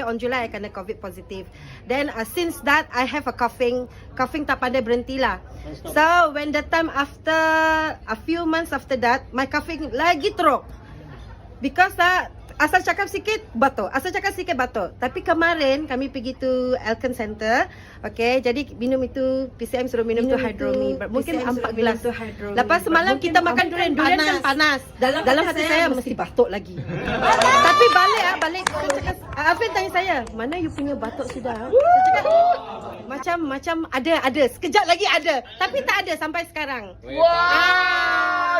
on July I kena COVID positive. Then since that I have a coughing tak pandai berhenti lah. So when the time after a few months after that, my coughing lagi teruk. Because asal cakap sikit batuk, Tapi kemarin kami pergi tu Elkan Center. Okay, jadi minum itu PCM suruh minum tu Hydromi. Mungkin 4 gelas. Lepas semalam kita makan durian kan panas. Dalam hati saya mesti batuk lagi. Tapi balik saya cakap, Afin tanya saya, mana you punya batuk sudah? Saya cakap macam ada sekejap lagi ada, tapi tak ada sampai sekarang. Wow.